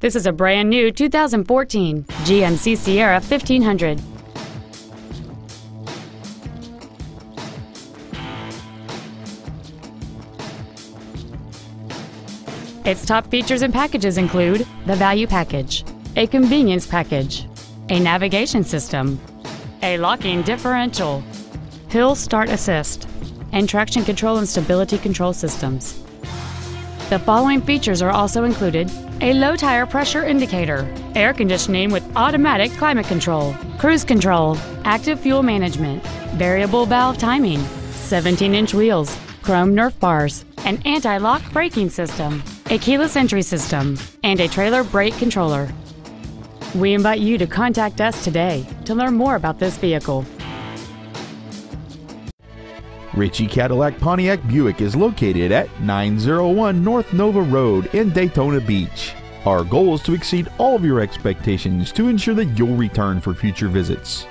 This is a brand new 2014 GMC Sierra 1500. Its top features and packages include the Value Package, a Convenience Package, a Navigation System, a Locking Differential, Hill Start Assist, and Traction Control and Stability Control Systems. The following features are also included: a low tire pressure indicator, air conditioning with automatic climate control, cruise control, active fuel management, variable valve timing, 17-inch wheels, chrome Nerf bars, an anti-lock braking system, a keyless entry system, and a trailer brake controller. We invite you to contact us today to learn more about this vehicle. Ritchie Cadillac Pontiac Buick is located at 901 North Nova Road in Daytona Beach. Our goal is to exceed all of your expectations to ensure that you'll return for future visits.